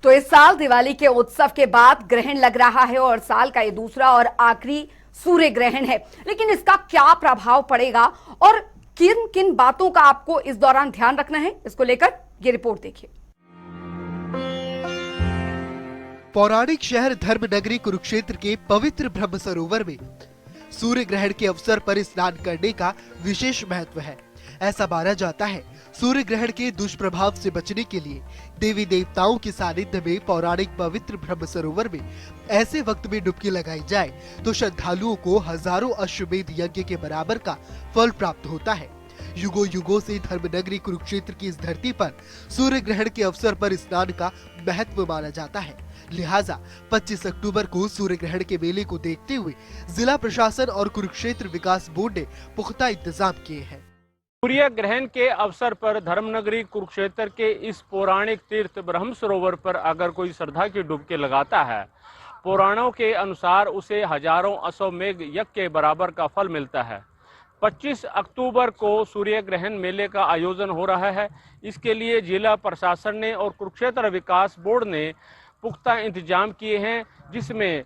तो इस साल दिवाली के उत्सव के बाद ग्रहण लग रहा है और साल का ये दूसरा और आखिरी सूर्य ग्रहण है। लेकिन इसका क्या प्रभाव पड़ेगा और किन किन बातों का आपको इस दौरान ध्यान रखना है, इसको लेकर ये रिपोर्ट देखिए। पौराणिक शहर धर्मनगरी कुरुक्षेत्र के पवित्र ब्रह्म सरोवर में सूर्य ग्रहण के अवसर पर स्नान करने का विशेष महत्व है। ऐसा माना जाता है सूर्य ग्रहण के दुष्प्रभाव से बचने के लिए देवी देवताओं के सानिध्य में पौराणिक पवित्र ब्रह्म सरोवर में ऐसे वक्त में डुबकी लगाई जाए तो श्रद्धालुओं को हजारों अश्वमेध यज्ञ के बराबर का फल प्राप्त होता है। युगों युगों से धर्मनगरी कुरुक्षेत्र की इस धरती पर सूर्य ग्रहण के अवसर पर स्नान का महत्व माना जाता है। लिहाजा 25 अक्टूबर को सूर्य ग्रहण के मेले को देखते हुए जिला प्रशासन और कुरुक्षेत्र विकास बोर्ड ने पुख्ता इंतजाम किए हैं। सूर्य ग्रहण के अवसर पर धर्मनगरी कुरुक्षेत्र के इस पौराणिक तीर्थ ब्रह्म सरोवर पर अगर कोई श्रद्धा की डुबकी लगाता है, पुराणों के अनुसार उसे हजारों अश्वमेध यज्ञ के बराबर का फल मिलता है। 25 अक्टूबर को सूर्य ग्रहण मेले का आयोजन हो रहा है। इसके लिए जिला प्रशासन ने और कुरुक्षेत्र विकास बोर्ड ने पुख्ता इंतजाम किए हैं, जिसमें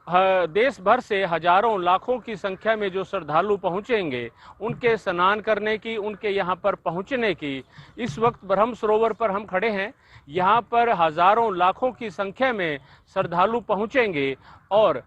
देश भर से हजारों लाखों की संख्या में जो श्रद्धालु पहुंचेंगे, उनके स्नान करने की, उनके यहां पर पहुंचने की। इस वक्त ब्रह्म सरोवर पर हम खड़े हैं, यहां पर हजारों लाखों की संख्या में श्रद्धालु पहुंचेंगे और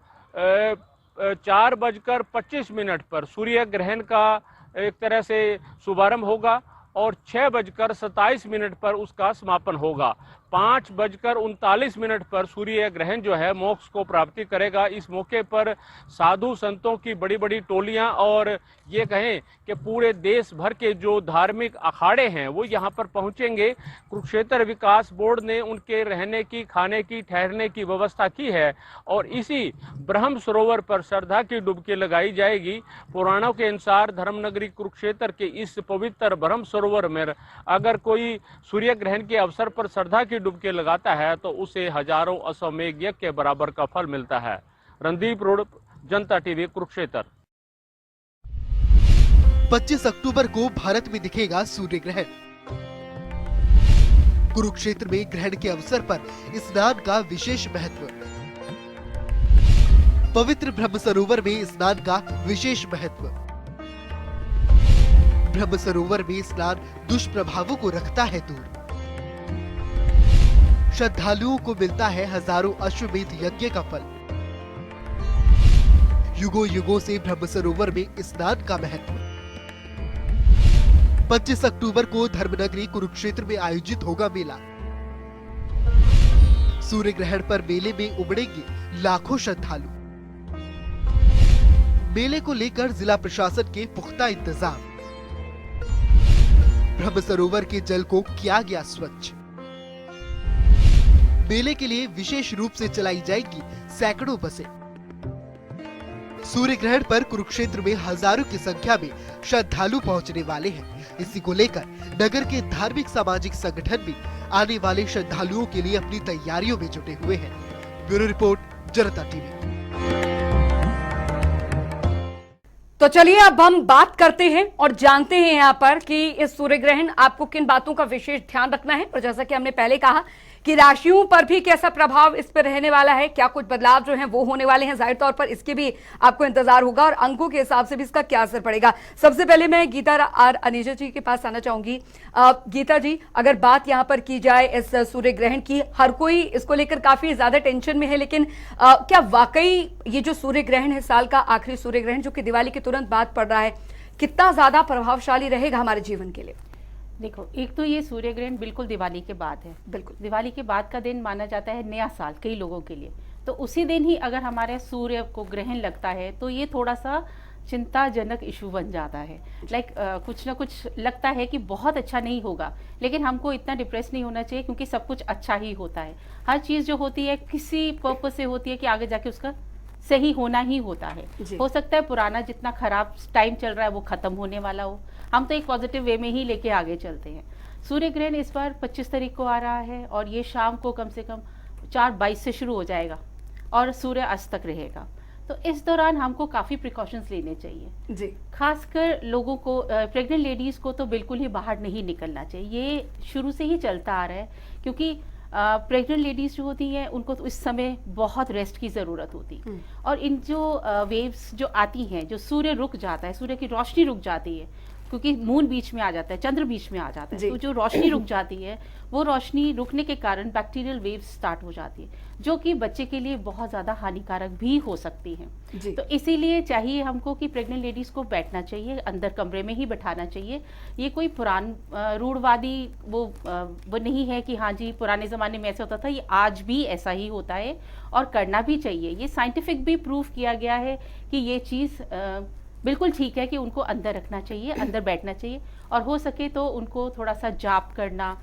4:25 पर सूर्य ग्रहण का एक तरह से शुभारंभ होगा और 6:27 पर उसका समापन होगा। 5:39 पर सूर्य ग्रहण जो है मोक्ष को प्राप्ति करेगा। इस मौके पर साधु संतों की बड़ी बड़ी टोलियां और ये कहें कि पूरे देश भर के जो धार्मिक अखाड़े हैं वो यहाँ पर पहुँचेंगे। कुरुक्षेत्र विकास बोर्ड ने उनके रहने की, खाने की, ठहरने की व्यवस्था की है और इसी ब्रह्म सरोवर पर श्रद्धा की डुबकी लगाई जाएगी। पुराणों के अनुसार धर्मनगरी कुरुक्षेत्र के इस पवित्र ब्रह्म सरोवर में अगर कोई सूर्य ग्रहण के अवसर पर श्रद्धा की डुबकी लगाता है तो उसे हजारों अश्वमेध यज्ञ के बराबर का फल मिलता है। रणदीप रोड, जनता टीवी, कुरुक्षेत्र। 25 अक्टूबर को भारत में दिखेगा सूर्य ग्रहण। कुरुक्षेत्र में ग्रहण के अवसर पर स्नान का विशेष महत्व। पवित्र ब्रह्म सरोवर में स्नान का विशेष महत्व। ब्रह्म सरोवर में स्नान दुष्प्रभावों को रखता है दूर। श्रद्धालुओं को मिलता है हजारों अश्वमेध यज्ञ का फल। युगों युगों से ब्रह्म सरोवर में स्नान का महत्व। 25 अक्टूबर को धर्मनगरी कुरुक्षेत्र में आयोजित होगा मेला। सूर्य ग्रहण पर मेले में उमड़ेंगे लाखों श्रद्धालु। मेले को लेकर जिला प्रशासन के पुख्ता इंतजाम। ब्रह्म सरोवर के जल को किया गया स्वच्छ। मेले के लिए विशेष रूप से चलाई जाएगी सैकड़ों बसें। सूर्य ग्रहण पर कुरुक्षेत्र में हजारों की संख्या में श्रद्धालु पहुंचने वाले हैं। इसी को लेकर नगर के धार्मिक सामाजिक संगठन भी आने वाले श्रद्धालुओं के लिए अपनी तैयारियों में जुटे हुए हैं। ब्यूरो रिपोर्ट, जनता टीवी। तो चलिए अब हम बात करते हैं और जानते हैं यहाँ पर कि इस सूर्य ग्रहण आपको किन बातों का विशेष ध्यान रखना है। और जैसा कि हमने पहले कहा कि राशियों पर भी कैसा प्रभाव इस पर रहने वाला है, क्या कुछ बदलाव जो हैं वो होने वाले हैं, जाहिर तौर पर इसके भी आपको इंतजार होगा और अंकों के हिसाब से भी इसका क्या असर पड़ेगा। सबसे पहले मैं गीता आर अनीजा जी के पास आना चाहूंगी। गीता जी, अगर बात यहाँ पर की जाए इस सूर्य ग्रहण की, हर कोई इसको लेकर काफी ज्यादा टेंशन में है, लेकिन क्या वाकई ये जो सूर्य ग्रहण है, साल का आखिरी सूर्य ग्रहण जो कि दिवाली के तुरंत बाद पड़ रहा है, कितना ज्यादा प्रभावशाली रहेगा हमारे जीवन के लिए? देखो, एक तो ये सूर्य ग्रहण बिल्कुल दिवाली के बाद है। बिल्कुल दिवाली के बाद का दिन माना जाता है नया साल कई लोगों के लिए। तो उसी दिन ही अगर हमारे सूर्य को ग्रहण लगता है तो ये थोड़ा सा चिंताजनक इशू बन जाता है। कुछ ना कुछ लगता है कि बहुत अच्छा नहीं होगा, लेकिन हमको इतना डिप्रेस नहीं होना चाहिए क्योंकि सब कुछ अच्छा ही होता है। हर चीज़ जो होती है किसी पर्पस से होती है कि आगे जाके उसका सही होना ही होता है। हो सकता है पुराना जितना खराब टाइम चल रहा है वो खत्म होने वाला हो, हम तो एक पॉजिटिव वे में ही लेके आगे चलते हैं। सूर्य ग्रहण इस बार 25 तारीख को आ रहा है और ये शाम को कम से कम 4:22 से शुरू हो जाएगा और सूर्य अस्त तक रहेगा। तो इस दौरान हमको काफ़ी प्रिकॉशंस लेने चाहिए जी। खासकर लोगों को, प्रेग्नेंट लेडीज़ को तो बिल्कुल ही बाहर नहीं निकलना चाहिए। ये शुरू से ही चलता आ रहा है क्योंकि प्रेग्नेंट लेडीज जो होती हैं उनको तो इस समय बहुत रेस्ट की ज़रूरत होती है। और इन जो वेव्स जो आती हैं, जो सूर्य रुक जाता है, सूर्य की रोशनी रुक जाती है, क्योंकि मून बीच में आ जाता है, चंद्र बीच में आ जाता है, तो जो रोशनी रुक जाती है, वो रोशनी रुकने के कारण बैक्टीरियल वेव्स स्टार्ट हो जाती है, जो कि बच्चे के लिए बहुत ज़्यादा हानिकारक भी हो सकती हैं। तो इसीलिए चाहिए हमको कि प्रेग्नेंट लेडीज़ को बैठना चाहिए, अंदर कमरे में ही बैठाना चाहिए। ये कोई रूढ़वादी वो नहीं है कि हाँ जी पुराने ज़माने में ऐसा होता था, ये आज भी ऐसा ही होता है और करना भी चाहिए। ये साइंटिफिक भी प्रूव किया गया है कि ये चीज़ बिल्कुल ठीक है कि उनको अंदर रखना चाहिए, अंदर बैठना चाहिए, और हो सके तो उनको थोड़ा सा जाप करना,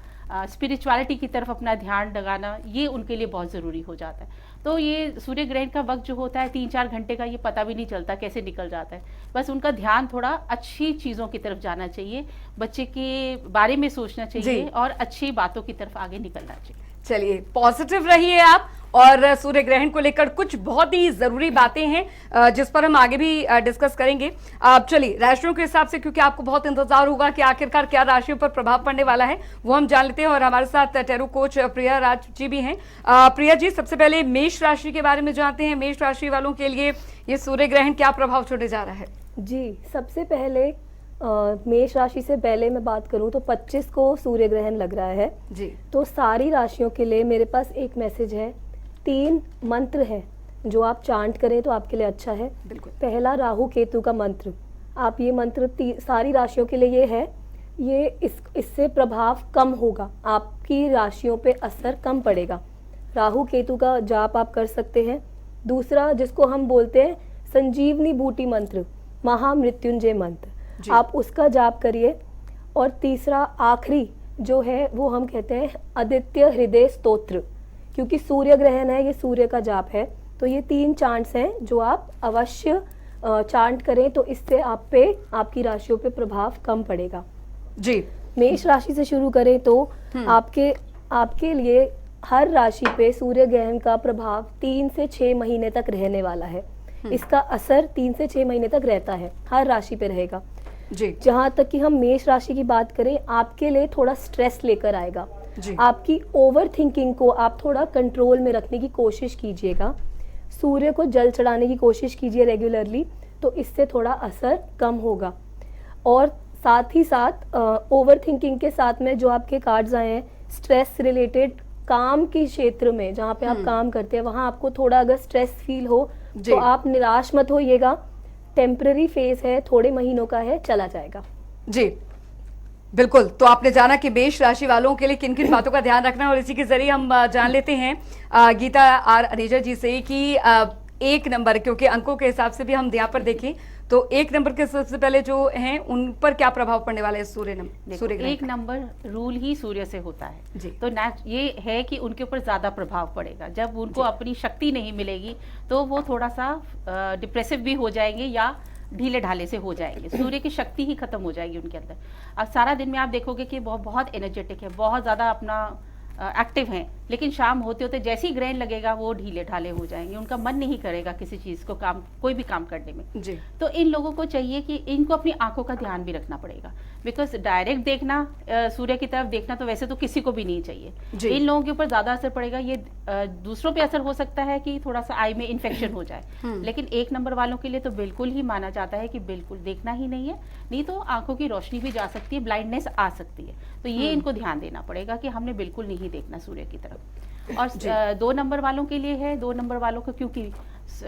स्पिरिचुअलिटी की तरफ अपना ध्यान लगाना, ये उनके लिए बहुत ज़रूरी हो जाता है। तो ये सूर्य ग्रहण का वक्त जो होता है 3-4 घंटे का, ये पता भी नहीं चलता कैसे निकल जाता है। बस उनका ध्यान थोड़ा अच्छी चीज़ों की तरफ जाना चाहिए, बच्चे के बारे में सोचना चाहिए और अच्छी बातों की तरफ आगे निकलना चाहिए। चलिए, पॉजिटिव रहिए आप। और सूर्य ग्रहण को लेकर कुछ बहुत ही जरूरी बातें हैं जिस पर हम आगे भी डिस्कस करेंगे। आप चलिए राशियों के हिसाब से, क्योंकि आपको बहुत इंतजार होगा कि आखिरकार क्या राशियों पर प्रभाव पड़ने वाला है, वो हम जान लेते हैं। और हमारे साथ टैरो कोच प्रिया राज जी भी हैं। प्रिया जी, सबसे पहले मेष राशि के बारे में जानते हैं। मेष राशि वालों के लिए ये सूर्य ग्रहण क्या प्रभाव छोड़ने जा रहा है? जी, सबसे पहले मेष राशि से पहले मैं बात करूं तो 25 को सूर्य ग्रहण लग रहा है जी। तो सारी राशियों के लिए मेरे पास एक मैसेज है। 3 मंत्र है जो आप चांट करें तो आपके लिए अच्छा है। बिल्कुल। पहला राहु केतु का मंत्र, आप ये मंत्र सारी राशियों के लिए ये है, ये इससे प्रभाव कम होगा, आपकी राशियों पे असर कम पड़ेगा। राहु केतु का जाप आप कर सकते हैं। दूसरा, जिसको हम बोलते हैं संजीवनी बूटी मंत्र, महामृत्युंजय मंत्र, आप उसका जाप करिए। और तीसरा आखिरी जो है वो हम कहते हैं आदित्य हृदय स्तोत्र, क्योंकि सूर्य ग्रहण है, ये सूर्य का जाप है। तो ये 3 चांट्स हैं जो आप अवश्य चांट करें, तो इससे आप पे, आपकी राशियों पे प्रभाव कम पड़ेगा। जी। मेष राशि से शुरू करें तो आपके लिए हर राशि पे सूर्य ग्रहण का प्रभाव 3 से 6 महीने तक रहने वाला है। इसका असर 3 से 6 महीने तक रहता है, हर राशि पे रहेगा। जी। जहाँ तक कि हम मेष राशि की बात करें, आपके लिए थोड़ा स्ट्रेस लेकर आएगा। आपकी ओवर थिंकिंग को आप थोड़ा कंट्रोल में रखने की कोशिश कीजिएगा। सूर्य को जल चढ़ाने की कोशिश कीजिए रेगुलरली, तो इससे थोड़ा असर कम होगा। और साथ ही साथ ओवर थिंकिंग के साथ में जो आपके कार्ड्स आए हैं, स्ट्रेस रिलेटेड काम के क्षेत्र में जहाँ पे आप काम करते हैं, वहाँ आपको थोड़ा अगर स्ट्रेस फील हो तो आप निराश मत होइएगा। टेम्पररी फेज है, थोड़े महीनों का है, चला जाएगा। जी बिल्कुल। तो आपने जाना कि मेष राशि वालों के लिए किन किन बातों का ध्यान रखना है, और इसी के जरिए हम जान लेते हैं गीता आर अनेजा जी से कि 1 नंबर, क्योंकि अंकों के हिसाब से भी हम यहाँ पर देखें तो 1 नंबर के सबसे पहले जो हैं उन पर क्या प्रभाव पड़ने वाला है सूर्य ग्रहण? 1 नंबर रूल ही सूर्य से होता है जी। तो ये है कि उनके ऊपर ज्यादा प्रभाव पड़ेगा। जब उनको अपनी शक्ति नहीं मिलेगी तो वो थोड़ा सा डिप्रेसिव भी हो जाएंगे या ढीले ढाले से हो जाएंगे। सूर्य की शक्ति ही खत्म हो जाएगी उनके अंदर। अब सारा दिन में आप देखोगे कि बहुत एनर्जेटिक है, बहुत ज्यादा अपना एक्टिव हैं, लेकिन शाम होते होते जैसे ही ग्रहण लगेगा वो ढीले ढाले हो जाएंगे, उनका मन नहीं करेगा किसी चीज को, कोई भी काम करने में। जी। तो इन लोगों को चाहिए कि इनको अपनी आंखों का ध्यान भी रखना पड़ेगा, बिकॉज डायरेक्ट देखना, सूर्य की तरफ देखना तो वैसे तो किसी को भी नहीं चाहिए। इन लोगों के ऊपर ज्यादा असर पड़ेगा। ये दूसरों पे असर हो सकता है कि थोड़ा सा आई में इन्फेक्शन हो जाए, लेकिन 1 नंबर वालों के लिए तो बिल्कुल ही माना जाता है कि बिल्कुल देखना ही नहीं है, नहीं तो आंखों की रोशनी भी जा सकती है, ब्लाइंडनेस आ सकती है। तो ये इनको ध्यान देना पड़ेगा कि हमने बिल्कुल नहीं देखना सूर्य की तरफ। और 2 नंबर वालों के लिए है, 2 नंबर वालों को क्योंकि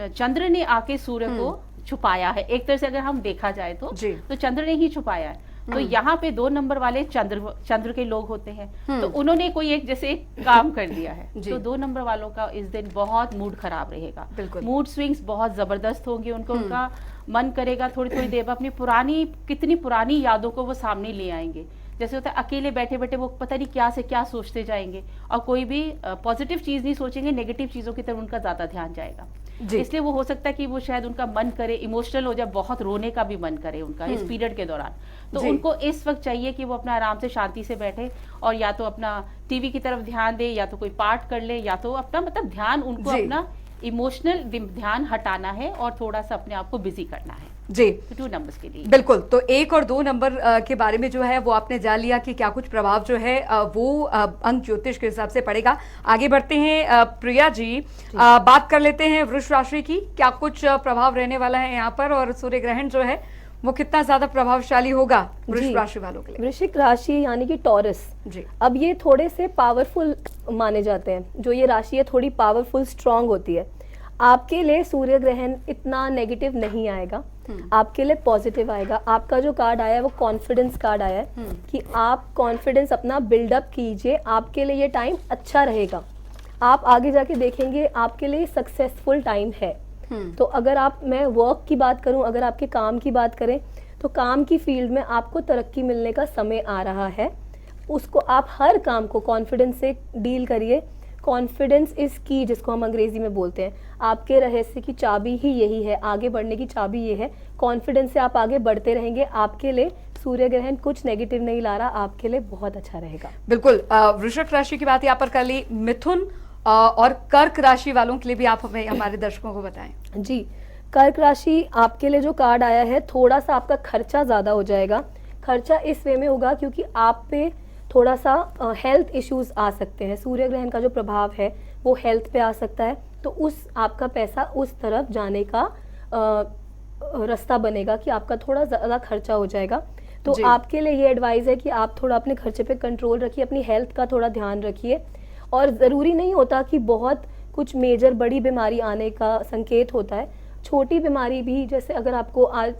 चंद्र ने आके सूर्य को छुपाया है, एक तरह से अगर हम देखा जाए तो चंद्र ने ही छुपाया है। तो यहाँ पे 2 नंबर वाले चंद्र के लोग होते हैं, तो उन्होंने कोई एक जैसे काम कर दिया है, तो 2 नंबर वालों का इस दिन बहुत मूड खराब रहेगा। मूड स्विंग्स बहुत जबरदस्त होंगे उनको, उनका मन करेगा थोड़ी देर अपनी कितनी पुरानी यादों को वो सामने ले आएंगे। जैसे होता है अकेले बैठे बैठे वो पता नहीं क्या से क्या सोचते जाएंगे, और कोई भी पॉजिटिव चीज नहीं सोचेंगे, नेगेटिव चीजों की तरफ उनका ज्यादा ध्यान जाएगा। इसलिए वो हो सकता है कि वो शायद उनका मन करे, इमोशनल हो जाए, बहुत रोने का भी मन करे उनका इस पीरियड के दौरान। तो उनको इस वक्त चाहिए कि वो अपना आराम से शांति से बैठे और या तो अपना टीवी की तरफ ध्यान दे, या तो कोई पाठ कर ले, या तो अपना मतलब ध्यान, उनको अपना इमोशनल ध्यान हटाना है और थोड़ा सा अपने आप को बिजी करना है। जी। तो 2 नंबर्स के लिए बिल्कुल, तो 1 और 2 नंबर के बारे में जो है वो आपने जान लिया कि क्या कुछ प्रभाव जो है वो अंक ज्योतिष के हिसाब से पड़ेगा। आगे बढ़ते हैं प्रिया जी, बात कर लेते हैं वृष राशि की, क्या कुछ प्रभाव रहने वाला है यहाँ पर, और सूर्य ग्रहण जो है वो कितना ज्यादा प्रभावशाली होगा वृष राशि वालों के लिए? वृश्चिक राशि यानी कि टॉरस जी। अब ये थोड़े से पावरफुल माने जाते हैं, जो ये राशि है थोड़ी पावरफुल स्ट्रांग होती है। आपके लिए सूर्य ग्रहण इतना नेगेटिव नहीं आएगा, आपके लिए पॉजिटिव आएगा। आपका जो कार्ड आया है वो कॉन्फिडेंस कार्ड आया है कि आप कॉन्फिडेंस अपना बिल्डअप कीजिए, आपके लिए ये टाइम अच्छा रहेगा। आप आगे जाके देखेंगे आपके लिए सक्सेसफुल टाइम है। तो अगर मैं वर्क की बात करूं, अगर आपके काम की बात करें तो काम की फील्ड में आपको तरक्की मिलने का समय आ रहा है। उसको आप हर काम को कॉन्फिडेंस से डील करिए। कॉन्फिडेंस इज की, जिसको हम अंग्रेजी में बोलते हैं। आपके रहस्य की चाबी ही यही है, आगे बढ़ने की चाबी ये है। कॉन्फिडेंस से आप आगे बढ़ते रहेंगे। आपके लिए सूर्य ग्रहण कुछ नेगेटिव नहीं ला रहा, आपके लिए बहुत अच्छा रहेगा। बिल्कुल, वृषभ राशि की बात यहाँ पर कर ली। मिथुन और कर्क राशि वालों के लिए भी आप हमें, हमारे दर्शकों को बताएं। जी, कर्क राशि आपके लिए जो कार्ड आया है, थोड़ा सा आपका खर्चा ज़्यादा हो जाएगा। खर्चा इस वे में होगा क्योंकि आप पे थोड़ा सा हेल्थ इश्यूज आ सकते हैं। सूर्य ग्रहण का जो प्रभाव है वो हेल्थ पे आ सकता है, तो उस आपका पैसा उस तरफ जाने का रास्ता बनेगा कि आपका थोड़ा ज़्यादा खर्चा हो जाएगा। तो आपके लिए ये एडवाइस है कि आप थोड़ा अपने खर्चे पे कंट्रोल रखिए, अपनी हेल्थ का थोड़ा ध्यान रखिए। और ज़रूरी नहीं होता कि बहुत कुछ मेजर बड़ी बीमारी आने का संकेत होता है। छोटी बीमारी भी, जैसे अगर आपको आज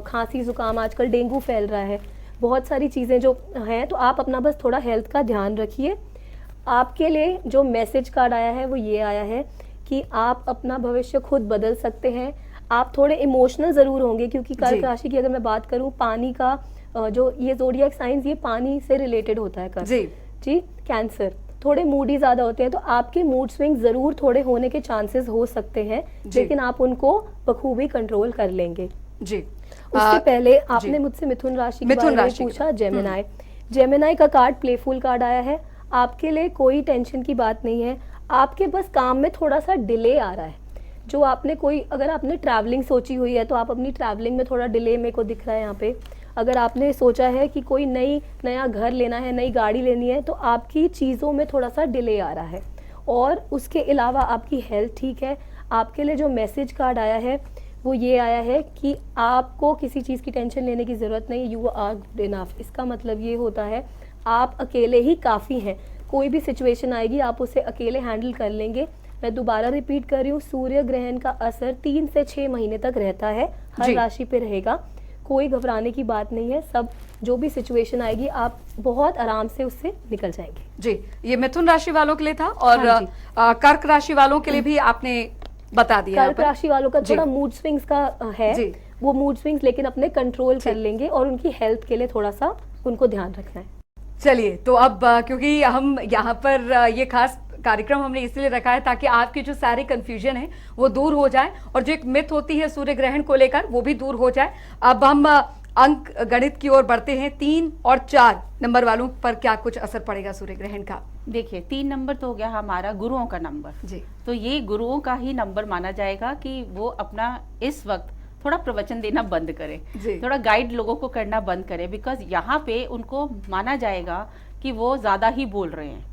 खांसी जुकाम, आजकल डेंगू फैल रहा है, बहुत सारी चीज़ें जो हैं, तो आप अपना बस थोड़ा हेल्थ का ध्यान रखिए। आपके लिए जो मैसेज कार्ड आया है वो ये आया है कि आप अपना भविष्य खुद बदल सकते हैं। आप थोड़े इमोशनल ज़रूर होंगे क्योंकि कर्क राशि की अगर मैं बात करूँ, पानी का जो ये ज़ोडिएक साइंस, ये पानी से रिलेटेड होता है कर्क जी। कैंसर थोड़े मूडी ज़्यादा होते हैं, तो आपके मूड स्विंग ज़रूर थोड़े होने के चांसेस हो सकते हैं, लेकिन आप उनको बखूबी कंट्रोल कर लेंगे जी। उससे पहले आपने मुझसे मिथुन राशि के बारे में पूछा। जेमिनाई, जेमिनाई का कार्ड प्लेफुल कार्ड आया है। आपके लिए कोई टेंशन की बात नहीं है, आपके बस काम में थोड़ा सा डिले आ रहा है। जो आपने अगर आपने ट्रैवलिंग सोची हुई है तो आप अपनी ट्रैवलिंग में थोड़ा डिले मेरे को दिख रहा है यहाँ पे। अगर आपने सोचा है कि कोई नया घर लेना है, नई गाड़ी लेनी है, तो आपकी चीज़ों में थोड़ा सा डिले आ रहा है। और उसके अलावा आपकी हेल्थ ठीक है। आपके लिए जो मैसेज कार्ड आया है वो ये आया है कि आपको किसी चीज़ की टेंशन लेने की ज़रूरत नहीं, यू आर गुड इनफ। इसका मतलब ये होता है आप अकेले ही काफ़ी हैं। कोई भी सिचुएशन आएगी आप उसे अकेले हैंडल कर लेंगे। मैं दोबारा रिपीट कर रही हूँ, सूर्य ग्रहण का असर 3 से 6 महीने तक रहता है, हर राशि पे रहेगा। कोई घबराने की बात नहीं है। सब जो भी सिचुएशन आएगी आप बहुत आराम से उससे निकल जाएंगे जी। ये मिथुन राशि वालों के लिए था, और कर्क राशि वालों के लिए भी आपने बता दिया। कर्क राशि वालों का थोड़ा मूड स्विंग्स का है, वो मूड स्विंग्स लेकिन अपने कंट्रोल कर लेंगे, और उनकी हेल्थ के लिए थोड़ा सा उनको ध्यान रखना है। चलिए, तो अब क्योंकि हम यहाँ पर ये खास कार्यक्रम हमने इसलिए रखा है ताकि आपकी जो सारे कंफ्यूजन है वो दूर हो जाए, और जो एक मिथ होती है सूर्य ग्रहण को लेकर वो भी दूर हो जाए। अब हम अंक गणित की ओर बढ़ते हैं। 3 और 4 नंबर वालों पर क्या कुछ असर पड़ेगा सूर्य ग्रहण का? देखिए, 3 नंबर तो हो गया हमारा गुरुओं का नंबर जी। तो ये गुरुओं का ही नंबर माना जाएगा कि वो अपना इस वक्त थोड़ा प्रवचन देना बंद करे, थोड़ा गाइड लोगों को करना बंद करे, बिकॉज यहाँ पे उनको माना जाएगा कि वो ज्यादा ही बोल रहे हैं,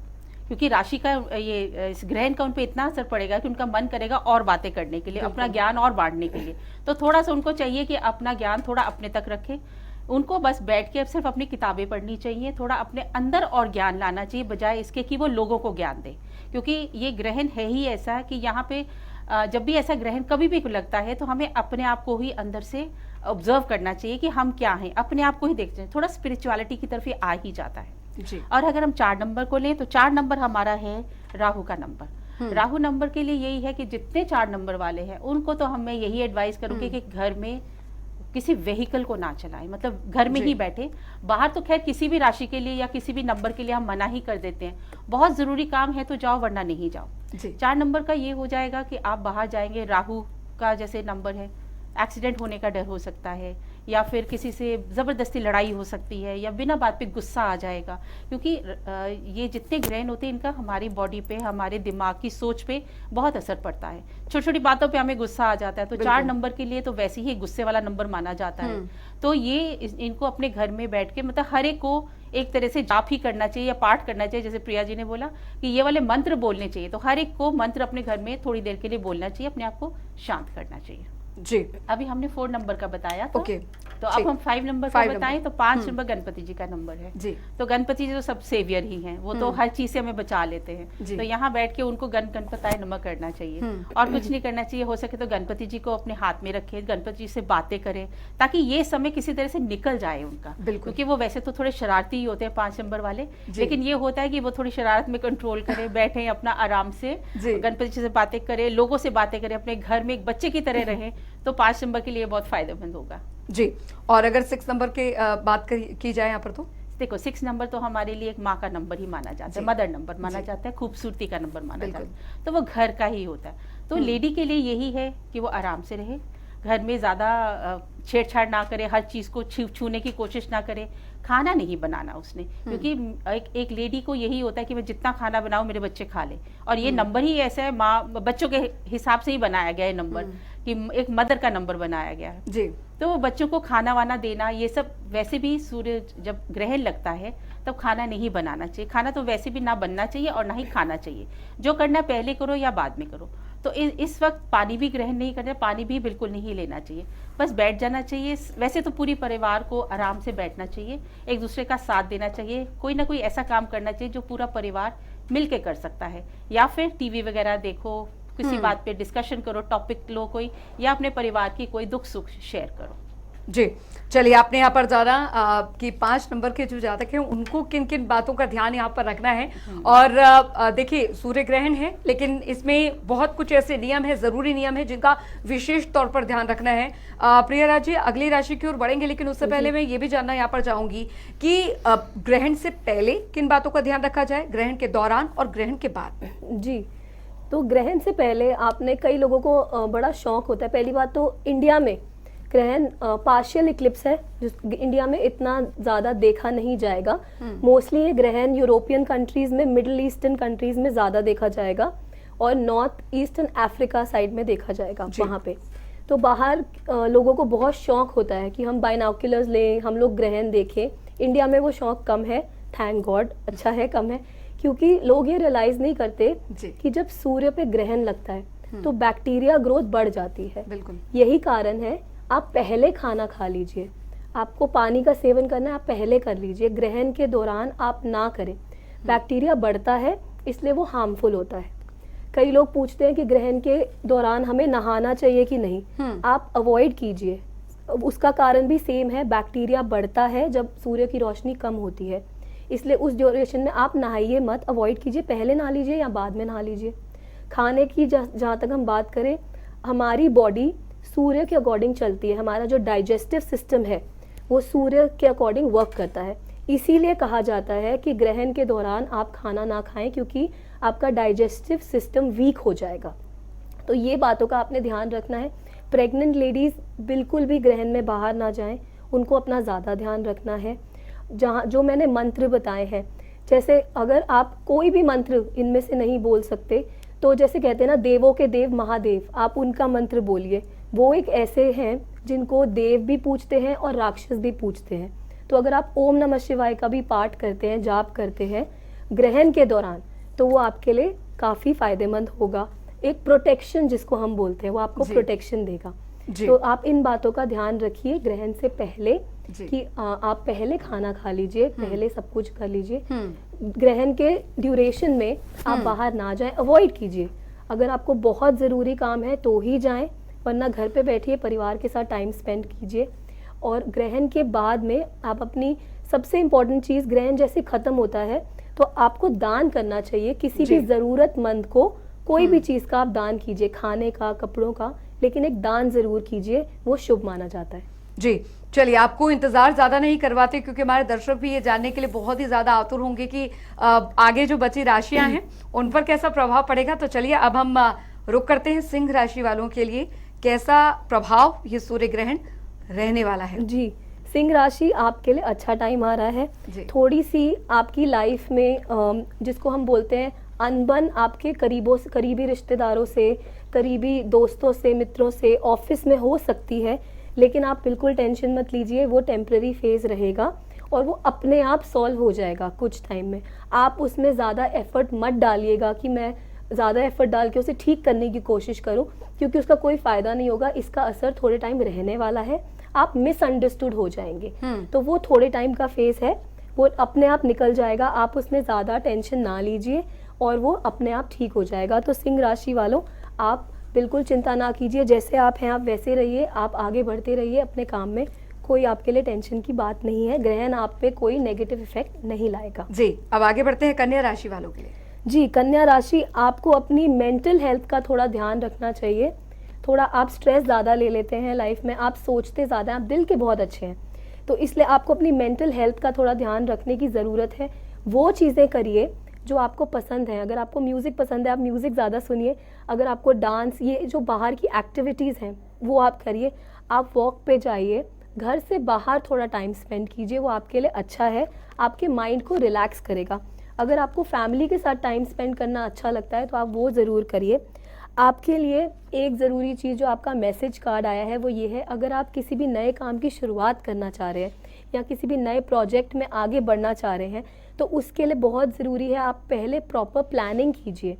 क्योंकि राशि का ये इस ग्रहण का उन पे इतना असर पड़ेगा कि उनका मन करेगा और बातें करने के लिए, अपना ज्ञान और बांटने के लिए। तो थोड़ा सा उनको चाहिए कि अपना ज्ञान थोड़ा अपने तक रखें। उनको बस बैठ के अब सिर्फ अपनी किताबें पढ़नी चाहिए, थोड़ा अपने अंदर और ज्ञान लाना चाहिए, बजाय इसके कि वो लोगों को ज्ञान दे। क्योंकि ये ग्रहण है ही ऐसा कि यहाँ पे जब भी ऐसा ग्रहण कभी भी लगता है तो हमें अपने आप को ही अंदर से ऑब्जर्व करना चाहिए कि हम क्या हैं, अपने आप को ही देखते हैं। थोड़ा स्पिरिचुअलिटी की तरफ ये आ ही जाता है जी। और अगर हम 4 नंबर को लें तो 4 नंबर हमारा है राहु का नंबर। राहु नंबर के लिए यही है कि जितने 4 नंबर वाले हैं उनको तो मैं यही एडवाइस करूंगी कि घर में किसी व्हीकल को ना चलाएं, मतलब घर में ही बैठे। बाहर तो खैर किसी भी राशि के लिए या किसी भी नंबर के लिए हम मना ही कर देते हैं, बहुत जरूरी काम है तो जाओ वरना नहीं जाओ। 4 नंबर का ये हो जाएगा कि आप बाहर जाएंगे, राहु का जैसे नंबर है, एक्सीडेंट होने का डर हो सकता है, या फिर किसी से ज़बरदस्ती लड़ाई हो सकती है, या बिना बात पे गुस्सा आ जाएगा, क्योंकि ये जितने ग्रहण होते हैं इनका हमारी बॉडी पे, हमारे दिमाग की सोच पे बहुत असर पड़ता है। छोटी छोटी बातों पे हमें गुस्सा आ जाता है, तो 4 नंबर के लिए तो वैसे ही गुस्से वाला नंबर माना जाता है। तो ये इनको अपने घर में बैठ के, मतलब हर एक को एक तरह से जाप ही करना चाहिए या पाठ करना चाहिए। जैसे प्रिया जी ने बोला कि ये वाले मंत्र बोलने चाहिए, तो हर एक को मंत्र अपने घर में थोड़ी देर के लिए बोलना चाहिए, अपने आप को शांत करना चाहिए। जी, अभी हमने 4 नंबर का बताया था। ओके, तो अब हम 5 नंबर का बताएं, तो 5 नंबर गणपति जी का नंबर है जी। तो गणपति जी तो सब सेवियर ही हैं, वो तो हर चीज से हमें बचा लेते हैं। तो यहाँ बैठ के उनको गणपताय नमः करना चाहिए और कुछ नहीं करना चाहिए। हो सके तो गणपति जी को अपने हाथ में रखें, गणपति जी से बातें करें, ताकि ये समय किसी तरह से निकल जाए उनका, क्योंकि वो वैसे तो थोड़े शरारती ही होते हैं 5 नंबर वाले, लेकिन ये होता है कि वो थोड़ी शरारत में कंट्रोल करें, बैठे अपना आराम से गणपति जी से बातें करें, लोगों से बातें करें, अपने घर में एक बच्चे की तरह रहें, तो 5 नंबर के लिए बहुत फायदेमंद होगा। जी, और अगर 6 नंबर के बात की जाए यहाँ पर, तो देखो 6 नंबर तो हमारे लिए एक माँ का नंबर ही माना जाता है, मदर नंबर माना जाता है, खूबसूरती का नंबर माना जाता है, तो वो घर का ही होता है। तो लेडी के लिए यही है कि वो आराम से रहे, घर में ज़्यादा छेड़छाड़ ना करे, हर चीज़ को छूने की कोशिश ना करे, खाना नहीं बनाना उसने, क्योंकि एक लेडी को यही होता है कि मैं जितना खाना बनाऊं मेरे बच्चे खा ले, और ये नंबर ही ऐसा है, माँ बच्चों के हिसाब से ही बनाया गया है नंबर, कि एक मदर का नंबर बनाया गया है जी। तो बच्चों को खाना वाना देना, ये सब वैसे भी सूर्य जब ग्रहण लगता है तब खाना नहीं बनाना चाहिए, खाना तो वैसे भी ना बनना चाहिए और ना ही खाना चाहिए, जो करना पहले करो या बाद में करो। तो इस वक्त पानी भी ग्रहण नहीं करना, पानी भी बिल्कुल नहीं लेना चाहिए, बस बैठ जाना चाहिए। वैसे तो पूरी परिवार को आराम से बैठना चाहिए, एक दूसरे का साथ देना चाहिए, कोई ना कोई ऐसा काम करना चाहिए जो पूरा परिवार मिलके कर सकता है, या फिर टीवी वगैरह देखो, किसी बात पे डिस्कशन करो, टॉपिक लो कोई, या अपने परिवार की कोई दुख सुख शेयर करो। जी, चलिए, आपने यहाँ पर जाना कि 5 नंबर के जो जातक हैं उनको किन किन बातों का ध्यान यहाँ पर रखना है। और देखिए, सूर्य ग्रहण है, लेकिन इसमें बहुत कुछ ऐसे नियम है, जरूरी नियम है, जिनका विशेष तौर पर ध्यान रखना है। प्रिया जी, अगली राशि की ओर बढ़ेंगे, लेकिन उससे पहले मैं ये भी जानना यहाँ पर चाहूंगी कि ग्रहण से पहले किन बातों का ध्यान रखा जाए, ग्रहण के दौरान और ग्रहण के बाद। जी, तो ग्रहण से पहले आपने, कई लोगों को बड़ा शौक होता है, पहली बात तो इंडिया में ग्रहण पार्शियल इक्लिप्स है, जो इंडिया में इतना ज़्यादा देखा नहीं जाएगा। मोस्टली ये ग्रहण यूरोपियन कंट्रीज़ में, मिडिल ईस्टर्न कंट्रीज़ में ज़्यादा देखा जाएगा, और नॉर्थ ईस्टर्न अफ्रीका साइड में देखा जाएगा वहाँ पे। तो बाहर लोगों को बहुत शौक होता है कि हम बाइनोकुलर्स लें, हम लोग ग्रहण देखें। इंडिया में वो शौक कम है, थैंक गॉड, अच्छा है, कम है, क्योंकि लोग ये रियलाइज नहीं करते कि जब सूर्य पे ग्रहण लगता है तो बैक्टीरिया ग्रोथ बढ़ जाती है। बिल्कुल, यही कारण है आप पहले खाना खा लीजिए, आपको पानी का सेवन करना है आप पहले कर लीजिए, ग्रहण के दौरान आप ना करें। बैक्टीरिया बढ़ता है, इसलिए वो हार्मफुल होता है। कई लोग पूछते हैं कि ग्रहण के दौरान हमें नहाना चाहिए कि नहीं, आप अवॉइड कीजिए। उसका कारण भी सेम है, बैक्टीरिया बढ़ता है जब सूर्य की रोशनी कम होती है, इसलिए उस ड्यूरेशन में आप नहाइए मत, अवॉइड कीजिए, पहले नहा लीजिए या बाद में नहा लीजिए। खाने की जहाँ तक हम बात करें, हमारी बॉडी सूर्य के अकॉर्डिंग चलती है, हमारा जो डाइजेस्टिव सिस्टम है वो सूर्य के अकॉर्डिंग वर्क करता है। इसीलिए कहा जाता है कि ग्रहण के दौरान आप खाना ना खाएं, क्योंकि आपका डाइजेस्टिव सिस्टम वीक हो जाएगा। तो ये बातों का आपने ध्यान रखना है। प्रेग्नेंट लेडीज़ बिल्कुल भी ग्रहण में बाहर ना जाएं, उनको अपना ज़्यादा ध्यान रखना है। जहाँ जो मैंने मंत्र बताए हैं, जैसे अगर आप कोई भी मंत्र इनमें से नहीं बोल सकते, तो जैसे कहते हैं ना, देवों के देव महादेव, आप उनका मंत्र बोलिए। वो एक ऐसे हैं जिनको देव भी पूजते हैं और राक्षस भी पूजते हैं। तो अगर आप ओम नमः शिवाय का भी पाठ करते हैं, जाप करते हैं ग्रहण के दौरान, तो वो आपके लिए काफ़ी फायदेमंद होगा। एक प्रोटेक्शन जिसको हम बोलते हैं, वो आपको प्रोटेक्शन देगा। तो आप इन बातों का ध्यान रखिए ग्रहण से पहले, कि आप पहले खाना खा लीजिए, पहले सब कुछ कर लीजिए। ग्रहण के ड्यूरेशन में आप बाहर ना जाएं, अवॉइड कीजिए। अगर आपको बहुत ज़रूरी काम है तो ही जाएं, वरना घर पे बैठिए, परिवार के साथ टाइम स्पेंड कीजिए। और ग्रहण के बाद में आप अपनी सबसे इम्पोर्टेंट चीज़, ग्रहण जैसे ख़त्म होता है तो आपको दान करना चाहिए, किसी भी ज़रूरतमंद को कोई भी चीज़ का आप दान कीजिए, खाने का, कपड़ों का, लेकिन एक दान ज़रूर कीजिए, वो शुभ माना जाता है। जी, चलिए, आपको इंतजार ज्यादा नहीं करवाते, क्योंकि हमारे दर्शक भी ये जानने के लिए बहुत ही ज्यादा आतुर होंगे कि आगे जो बची राशियां हैं उन पर कैसा प्रभाव पड़ेगा। तो चलिए, अब हम रुक करते हैं सिंह राशि वालों के लिए कैसा प्रभाव ये सूर्य ग्रहण रहने वाला है? जी, सिंह राशि आपके लिए अच्छा टाइम आ रहा है। जी। थोड़ी सी आपकी लाइफ में जिसको हम बोलते हैं अनबन, आपके करीबी रिश्तेदारों से, करीबी दोस्तों से, मित्रों से, ऑफिस में हो सकती है, लेकिन आप बिल्कुल टेंशन मत लीजिए, वो टेम्पररी फेज रहेगा और वो अपने आप सॉल्व हो जाएगा कुछ टाइम में। आप उसमें ज़्यादा एफर्ट मत डालिएगा कि मैं ज़्यादा एफर्ट डाल के उसे ठीक करने की कोशिश करूं, क्योंकि उसका कोई फ़ायदा नहीं होगा। इसका असर थोड़े टाइम रहने वाला है, आप मिसअंडरस्टूड हो जाएंगे। तो वो थोड़े टाइम का फेज है, वो अपने आप निकल जाएगा, आप उसमें ज़्यादा टेंशन ना लीजिए और वो अपने आप ठीक हो जाएगा। तो सिंह राशि वालों, आप बिल्कुल चिंता ना कीजिए, जैसे आप हैं आप वैसे रहिए, आप आगे बढ़ते रहिए अपने काम में, कोई आपके लिए टेंशन की बात नहीं है। ग्रहण आप पे कोई नेगेटिव इफेक्ट नहीं लाएगा। जी, अब आगे बढ़ते हैं कन्या राशि वालों के लिए। जी, कन्या राशि, आपको अपनी मेंटल हेल्थ का थोड़ा ध्यान रखना चाहिए। थोड़ा आप स्ट्रेस ज़्यादा ले लेते हैं लाइफ में, आप सोचते ज़्यादा हैं, आप दिल के बहुत अच्छे हैं, तो इसलिए आपको अपनी मेंटल हेल्थ का थोड़ा ध्यान रखने की ज़रूरत है। वो चीज़ें करिए जो आपको पसंद है। अगर आपको म्यूज़िक पसंद है, आप म्यूज़िक ज़्यादा सुनिए। अगर आपको डांस, ये जो बाहर की एक्टिविटीज़ हैं वो आप करिए। आप वॉक पे जाइए, घर से बाहर थोड़ा टाइम स्पेंड कीजिए, वो आपके लिए अच्छा है, आपके माइंड को रिलैक्स करेगा। अगर आपको फैमिली के साथ टाइम स्पेंड करना अच्छा लगता है तो आप वो ज़रूर करिए। आपके लिए एक ज़रूरी चीज़ जो आपका मैसेज कार्ड आया है वो ये है, अगर आप किसी भी नए काम की शुरुआत करना चाह रहे हैं या किसी भी नए प्रोजेक्ट में आगे बढ़ना चाह रहे हैं, तो उसके लिए बहुत ज़रूरी है आप पहले प्रॉपर प्लानिंग कीजिए।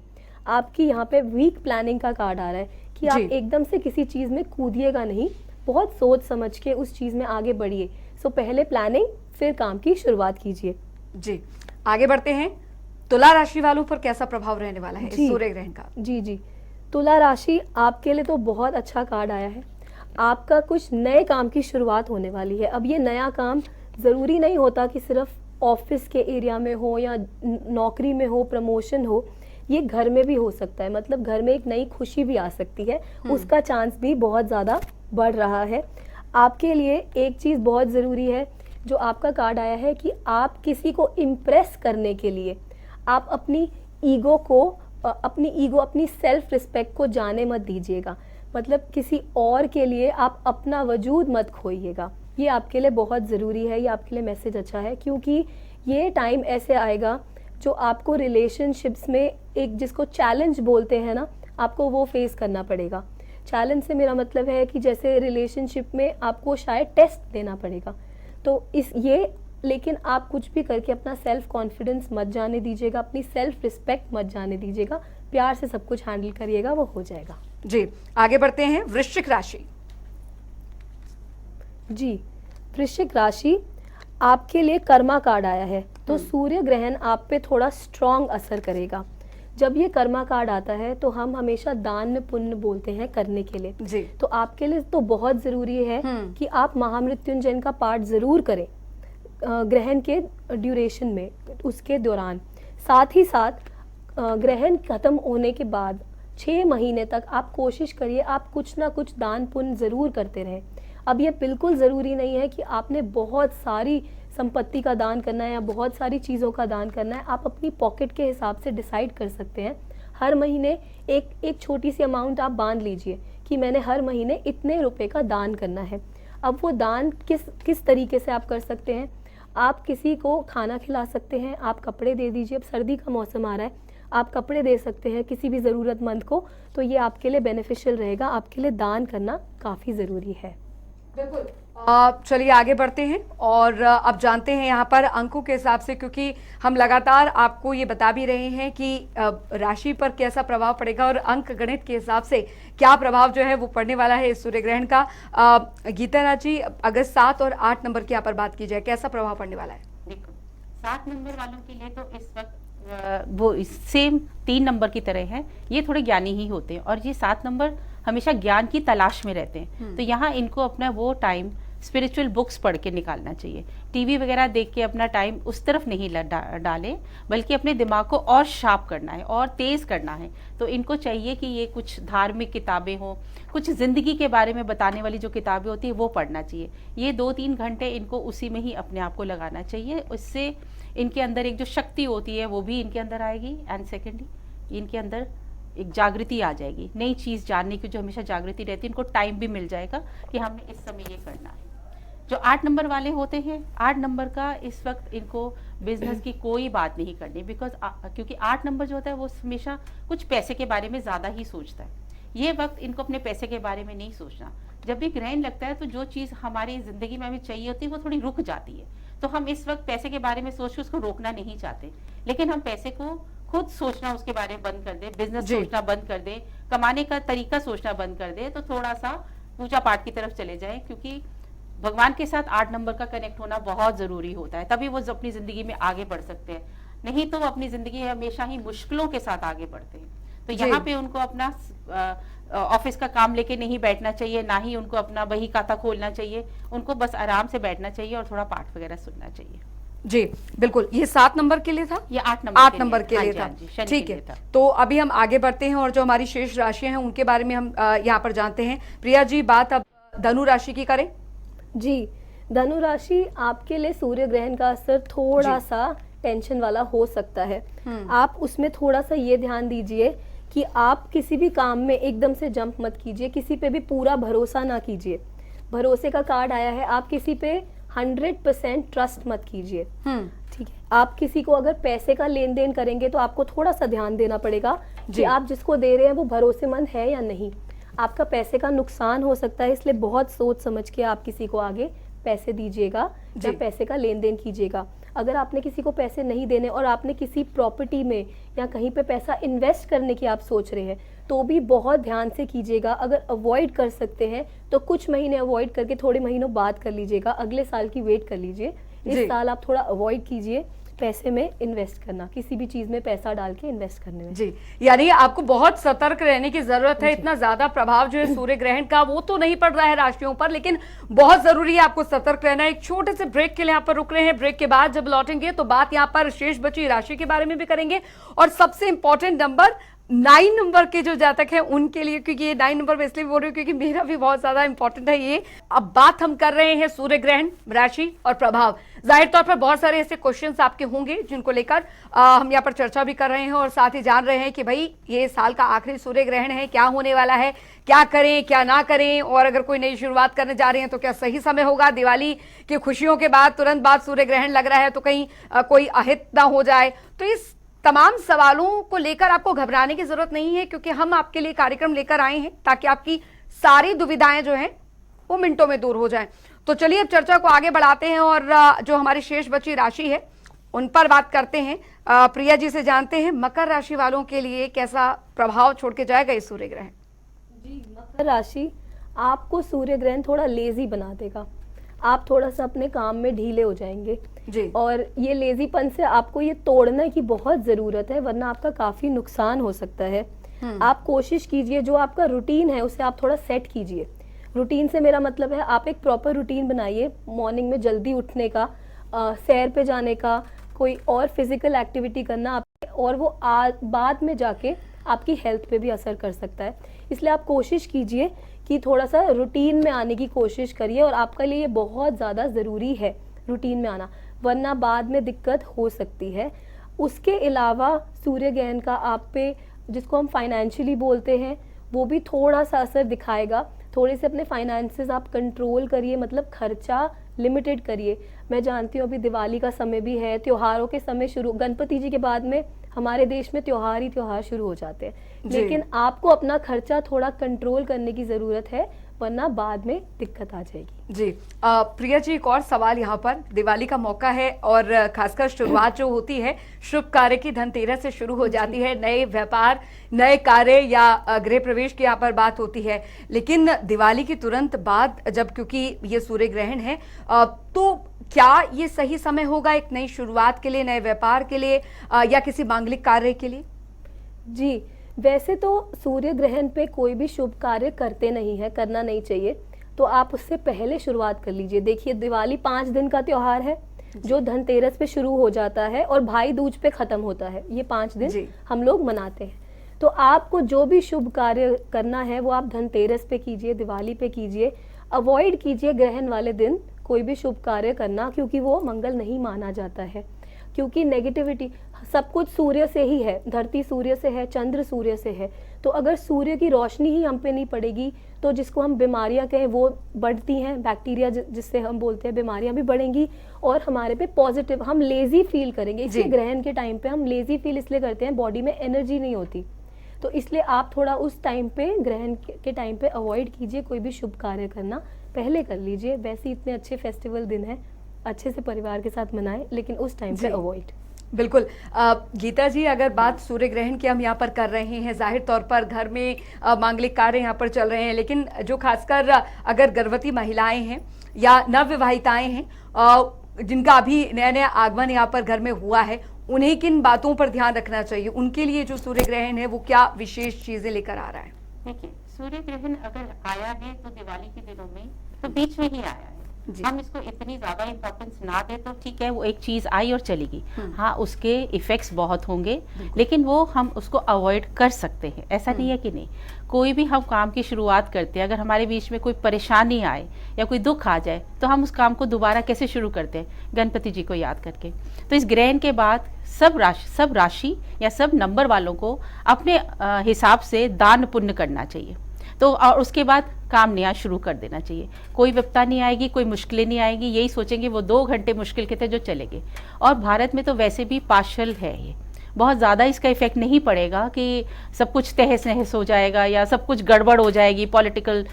आपकी यहाँ पे वीक प्लानिंग का कार्ड आ रहा है कि आप एकदम से किसी चीज़ में कूदिएगा नहीं, बहुत सोच समझ के उस चीज़ में आगे बढ़िए। सो पहले प्लानिंग, फिर काम की शुरुआत कीजिए। जी, आगे बढ़ते हैं। तुला राशि वालों पर कैसा प्रभाव रहने वाला है इस सूर्य ग्रहण का? जी, तुला राशि आपके लिए तो बहुत अच्छा कार्ड आया है। आपका कुछ नए काम की शुरुआत होने वाली है। अब ये नया काम ज़रूरी नहीं होता कि सिर्फ ऑफिस के एरिया में हो या नौकरी में हो, प्रमोशन हो, ये घर में भी हो सकता है। मतलब घर में एक नई खुशी भी आ सकती है, उसका चांस भी बहुत ज़्यादा बढ़ रहा है। आपके लिए एक चीज़ बहुत ज़रूरी है जो आपका कार्ड आया है कि आप किसी को इम्प्रेस करने के लिए आप अपनी ईगो, अपनी सेल्फ रिस्पेक्ट को जाने मत दीजिएगा। मतलब किसी और के लिए आप अपना वजूद मत खोइएगा। ये आपके लिए बहुत ज़रूरी है, ये आपके लिए मैसेज अच्छा है, क्योंकि ये टाइम ऐसे आएगा जो आपको रिलेशनशिप्स में एक, जिसको चैलेंज बोलते हैं ना, आपको वो फेस करना पड़ेगा। चैलेंज से मेरा मतलब है कि जैसे रिलेशनशिप में आपको शायद टेस्ट देना पड़ेगा, तो लेकिन आप कुछ भी करके अपना सेल्फ कॉन्फिडेंस मत जाने दीजिएगा, अपनी सेल्फ रिस्पेक्ट मत जाने दीजिएगा, प्यार से सब कुछ हैंडल करिएगा, वो हो जाएगा। जी, आगे बढ़ते हैं। वृश्चिक राशि। जी, वृश्चिक राशि आपके लिए कर्मा कार्ड आया है, तो सूर्य ग्रहण आप पे थोड़ा स्ट्रॉन्ग असर करेगा। जब ये कर्मा कार्ड आता है तो हम हमेशा दान में पुण्य बोलते हैं करने के लिए। जी। तो आपके लिए तो बहुत ज़रूरी है कि आप महामृत्युंजय का पाठ ज़रूर करें ग्रहण के ड्यूरेशन में, उसके दौरान। साथ ही साथ ग्रहण खत्म होने के बाद 6 महीने तक आप कोशिश करिए आप कुछ ना कुछ दान पुण्य ज़रूर करते रहें। अब ये बिल्कुल ज़रूरी नहीं है कि आपने बहुत सारी संपत्ति का दान करना है या बहुत सारी चीज़ों का दान करना है। आप अपनी पॉकेट के हिसाब से डिसाइड कर सकते हैं। हर महीने एक छोटी सी अमाउंट आप बांध लीजिए कि मैंने हर महीने इतने रुपए का दान करना है। अब वो दान किस तरीके से आप कर सकते हैं? आप किसी को खाना खिला सकते हैं, आप कपड़े दे दीजिए। अब सर्दी का मौसम आ रहा है, आप कपड़े दे सकते हैं किसी भी ज़रूरतमंद को, तो ये आपके लिए बेनिफिशियल रहेगा। आपके लिए दान करना काफ़ी ज़रूरी है। बिल्कुल। चलिए आगे बढ़ते हैं और अब जानते हैं यहाँ पर अंकों के हिसाब से, क्योंकि हम लगातार आपको ये बता भी रहे हैं कि राशि पर कैसा प्रभाव पड़ेगा और अंक गणित के हिसाब से क्या प्रभाव जो है वो पड़ने वाला है इस सूर्य ग्रहण का। गीता राजी, अगर 7 और 8 नंबर की यहाँ पर बात की जाए, कैसा प्रभाव पड़ने वाला है? देखो, 7 नंबर वालों के लिए तो इस वक्त वो सेम 3 नंबर की तरह है। ये थोड़े ज्ञानी ही होते हैं और ये 7 नंबर हमेशा ज्ञान की तलाश में रहते हैं। तो यहाँ इनको अपना वो टाइम स्पिरिचुअल बुक्स पढ़ के निकालना चाहिए। टीवी वगैरह देख के अपना टाइम उस तरफ नहीं डालें, बल्कि अपने दिमाग को और शार्प करना है और तेज़ करना है। तो इनको चाहिए कि ये कुछ धार्मिक किताबें हों, कुछ ज़िंदगी के बारे में बताने वाली जो किताबें होती है वो पढ़ना चाहिए। ये 2-3 घंटे इनको उसी में ही अपने आप को लगाना चाहिए। उससे इनके अंदर एक जो शक्ति होती है वो भी इनके अंदर आएगी। एंड सेकेंडली इनके अंदर एक जागृति आ जाएगी, नई चीज़ जानने की जो हमेशा जागृति रहती है, इनको टाइम भी मिल जाएगा कि हमने इस समय ये करना है। जो 8 नंबर वाले होते हैं, 8 नंबर का इस वक्त इनको बिजनेस की कोई बात नहीं करनी, बिकॉज क्योंकि 8 नंबर जो होता है वो हमेशा कुछ पैसे के बारे में ज़्यादा ही सोचता है। ये वक्त इनको अपने पैसे के बारे में नहीं सोचना। जब भी ग्रहण लगता है तो जो चीज़ हमारी ज़िंदगी में हमें चाहिए होती है वो थोड़ी रुक जाती है, तो हम इस वक्त पैसे के बारे में सोच के उसको रोकना नहीं चाहते, लेकिन हम पैसे को खुद सोचना उसके बारे में बंद कर दे, बिजनेस सोचना बंद कर दे, कमाने का तरीका सोचना बंद कर दे, तो थोड़ा सा पूजा पाठ की तरफ चले जाए, क्योंकि भगवान के साथ 8 नंबर का कनेक्ट होना बहुत ज़रूरी होता है, तभी वो अपनी ज़िंदगी में आगे बढ़ सकते हैं। नहीं तो वो अपनी ज़िंदगी हमेशा ही मुश्किलों के साथ आगे बढ़ते हैं। तो यहाँ पे उनको अपना ऑफिस का काम लेके नहीं बैठना चाहिए, ना ही उनको अपना बही खाता खोलना चाहिए, उनको बस आराम से बैठना चाहिए और थोड़ा पाठ वगैरह सुनना चाहिए। जी बिल्कुल। ये 7 नंबर के लिए था, ये 8 नंबर 8 नंबर के लिए था। ठीक है, तो अभी हम आगे बढ़ते हैं और जो हमारी शेष राशियां हैं उनके बारे में हम यहाँ पर जानते हैं। प्रिया जी, बात अब धनु राशि की करें। जी, धनु राशि आपके लिए सूर्य ग्रहण का असर थोड़ा सा टेंशन वाला हो सकता है। आप उसमें थोड़ा सा ये ध्यान दीजिए कि आप किसी भी काम में एकदम से जंप मत कीजिए, किसी पे भी पूरा भरोसा ना कीजिए। भरोसे का कार्ड आया है, आप किसी पे 100% ट्रस्ट मत कीजिए। ठीक है, आप किसी को अगर पैसे का लेन देन करेंगे तो आपको थोड़ा सा ध्यान देना पड़ेगा कि आप जिसको दे रहे हैं वो भरोसेमंद है या नहीं। आपका पैसे का नुकसान हो सकता है, इसलिए बहुत सोच समझ के आप किसी को आगे पैसे दीजिएगा या पैसे का लेन देन कीजिएगा। अगर आपने किसी को पैसे नहीं देने और आपने किसी प्रॉपर्टी में या कहीं पे पैसा इन्वेस्ट करने की आप सोच रहे हैं तो भी बहुत ध्यान से कीजिएगा। अगर अवॉइड कर सकते हैं तो कुछ महीने अवॉइड करके थोड़े महीनों बाद कर लीजिएगा, अगले साल की वेट कर लीजिए। इस साल आप थोड़ा अवॉइड कीजिए पैसे में इन्वेस्ट करना, किसी भी चीज में पैसा डाल के इन्वेस्ट करने में। जी, यानी आपको बहुत सतर्क रहने की जरूरत है। इतना ज्यादा प्रभाव जो है सूर्य ग्रहण का वो तो नहीं पड़ रहा है राशियों पर, लेकिन बहुत जरूरी है आपको सतर्क रहना है। एक छोटे से ब्रेक के लिए यहाँ पर रुक रहे हैं। ब्रेक के बाद जब लौटेंगे तो बात यहाँ पर शेष बची राशि के बारे में भी करेंगे और सबसे इंपॉर्टेंट नंबर 9 नंबर के जो जातक है उनके लिए, क्योंकि ये 9 नंबर में इसलिए बोल रही हूँ क्योंकि मेरा भी बहुत ज्यादा इंपॉर्टेंट है ये। अब बात हम कर रहे हैं सूर्य ग्रहण, राशि और प्रभाव। जाहिर तौर पर बहुत सारे ऐसे क्वेश्चंस आपके होंगे जिनको लेकर हम यहाँ पर चर्चा भी कर रहे हैं और साथ ही जान रहे हैं कि भाई ये साल का आखिरी सूर्य ग्रहण है, क्या होने वाला है, क्या करें क्या ना करें, और अगर कोई नई शुरुआत करने जा रहे हैं तो क्या सही समय होगा। दिवाली की खुशियों के बाद तुरंत बाद सूर्य ग्रहण लग रहा है तो कहीं कोई अहित ना हो जाए। तो इस तमाम सवालों को लेकर आपको घबराने की जरूरत नहीं है, क्योंकि हम आपके लिए कार्यक्रम लेकर आए हैं ताकि आपकी सारी दुविधाएं जो हैं वो मिनटों में दूर हो जाएं। तो चलिए अब चर्चा को आगे बढ़ाते हैं और जो हमारी शेष बची राशि है उन पर बात करते हैं। प्रिया जी से जानते हैं मकर राशि वालों के लिए कैसा प्रभाव छोड़ के जाएगा इस सूर्य ग्रहण। जी, मकर राशि आपको सूर्य ग्रहण थोड़ा लेजी बना देगा, आप थोड़ा सा अपने काम में ढीले हो जाएंगे जी। और ये लेजीपन से आपको ये तोड़ने की बहुत जरूरत है, वरना आपका काफी नुकसान हो सकता है। आप कोशिश कीजिए जो आपका रूटीन है उसे आप थोड़ा सेट कीजिए। रूटीन से मेरा मतलब है आप एक प्रॉपर रूटीन बनाइए, मॉर्निंग में जल्दी उठने का, सैर पे जाने का, कोई और फिजिकल एक्टिविटी करना, और वो बाद में जाके आपकी हेल्थ पे भी असर कर सकता है। इसलिए आप कोशिश कीजिए कि थोड़ा सा रूटीन में आने की कोशिश करिए, और आपके लिए ये बहुत ज़्यादा ज़रूरी है रूटीन में आना, वरना बाद में दिक्कत हो सकती है। उसके अलावा सूर्य ग्रहण का आप पे, जिसको हम फाइनेंशियली बोलते हैं, वो भी थोड़ा सा असर दिखाएगा। थोड़े से अपने फाइनेंसेस आप कंट्रोल करिए, मतलब खर्चा लिमिटेड करिए। मैं जानती हूँ अभी दिवाली का समय भी है, त्योहारों के समय शुरू, गणपति जी के बाद में हमारे देश में त्योहार ही त्योहार शुरू हो जाते हैं, लेकिन आपको अपना खर्चा थोड़ा कंट्रोल करने की जरूरत है, वरना बाद में दिक्कत आ जाएगी। जी प्रिया जी, एक और सवाल यहाँ पर, दिवाली का मौका है और खासकर शुरुआत जो होती है शुभ कार्य की धनतेरस से शुरू हो जाती है, नए व्यापार, नए कार्य या गृह प्रवेश की यहाँ पर बात होती है, लेकिन दिवाली की तुरंत बाद जब, क्योंकि ये सूर्य ग्रहण है, तो क्या ये सही समय होगा एक नई शुरुआत के लिए, नए व्यापार के लिए या किसी मांगलिक कार्य के लिए? जी, वैसे तो सूर्य ग्रहण पे कोई भी शुभ कार्य करते नहीं है, करना नहीं चाहिए, तो आप उससे पहले शुरुआत कर लीजिए। देखिए दिवाली 5 दिन का त्योहार है जो धनतेरस पे शुरू हो जाता है और भाई दूज पे खत्म होता है। ये 5 दिन हम लोग मनाते हैं। तो आपको जो भी शुभ कार्य करना है वो आप धनतेरस पे कीजिए, दिवाली पे कीजिए। अवॉइड कीजिए ग्रहण वाले दिन कोई भी शुभ कार्य करना, क्योंकि वो मंगल नहीं माना जाता है, क्योंकि नेगेटिविटी, सब कुछ सूर्य से ही है, धरती सूर्य से है, चंद्र सूर्य से है। तो अगर सूर्य की रोशनी ही हम पे नहीं पड़ेगी तो जिसको हम बीमारियां कहें वो बढ़ती हैं, बैक्टीरिया जिससे हम बोलते हैं बीमारियां भी बढ़ेंगी और हमारे पे पॉजिटिव, हम लेजी फील करेंगे। इसलिए ग्रहण के टाइम पे हम लेजी फील इसलिए करते हैं, बॉडी में एनर्जी नहीं होती। तो इसलिए आप थोड़ा उस टाइम पे, ग्रहण के टाइम पे अवॉइड कीजिए कोई भी शुभ कार्य करना, पहले कर लीजिए। वैसे इतने अच्छे फेस्टिवल दिन है, अच्छे से परिवार के साथ मनाएं, लेकिन उस टाइम पे अवॉइड। बिल्कुल। गीता जी, अगर बात सूर्य ग्रहण की हम यहाँ पर कर रहे हैं, जाहिर तौर पर घर में मांगलिक कार्य यहाँ पर चल रहे हैं, लेकिन जो खासकर अगर गर्भवती महिलाएं हैं या नवविवाहिताएं हैं जिनका अभी नया नया आगमन यहाँ पर घर में हुआ है, उन्हें किन बातों पर ध्यान रखना चाहिए? उनके लिए जो सूर्य ग्रहण है वो क्या विशेष चीजें लेकर आ रहा है? देखिए, सूर्य ग्रहण अगर आया है तो दिवाली के दिनों में तो बीच में ही आया है। हम इसको इतनी ज्यादा इम्पोर्टेंस ना दे तो ठीक है, वो एक चीज आई और चलेगी। हाँ, उसके इफेक्ट्स बहुत होंगे, लेकिन वो हम उसको अवॉइड कर सकते हैं। ऐसा नहीं है कि नहीं, कोई भी हम काम की शुरुआत करते हैं, अगर हमारे बीच में कोई परेशानी आए या कोई दुख आ जाए तो हम उस काम को दोबारा कैसे शुरू करते हैं? गणपति जी को याद करके। तो इस ग्रहण के बाद सब राशि या सब नंबर वालों को अपने हिसाब से दान पुण्य करना चाहिए। तो और उसके बाद काम नया शुरू कर देना चाहिए। कोई विपदा नहीं आएगी, कोई मुश्किलें नहीं आएगी। यही सोचेंगे वो 2 घंटे मुश्किल के थे जो चले गए। और भारत में तो वैसे भी पार्शल है, ये बहुत ज़्यादा इसका इफेक्ट नहीं पड़ेगा कि सब कुछ तहस नहस हो जाएगा या सब कुछ गड़बड़ हो जाएगी पॉलिटिकल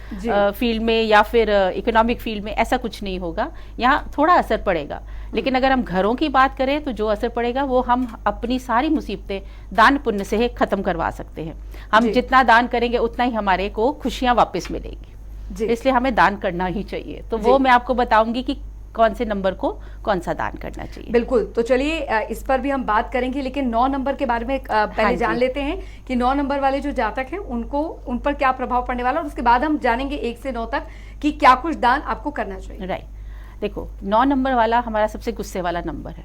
फील्ड में या फिर इकोनॉमिक फील्ड में। ऐसा कुछ नहीं होगा, यहाँ थोड़ा असर पड़ेगा। लेकिन अगर हम घरों की बात करें तो जो असर पड़ेगा वो हम अपनी सारी मुसीबतें दान पुण्य से खत्म करवा सकते हैं। हम जितना दान करेंगे उतना ही हमारे को खुशियां वापस मिलेगी, इसलिए हमें दान करना ही चाहिए। तो वो मैं आपको बताऊंगी कि कौन से नंबर को कौन सा दान करना चाहिए। बिल्कुल, तो चलिए इस पर भी हम बात करेंगे, लेकिन 9 नंबर के बारे में पहले जान लेते हैं कि 9 नंबर वाले जो जातक हैं उन पर क्या प्रभाव पड़ने वाला है, और उसके बाद हम जानेंगे 1 से 9 तक कि क्या कुछ दान आपको करना चाहिए। राइट, देखो 9 नंबर वाला हमारा सबसे गुस्से वाला नंबर है।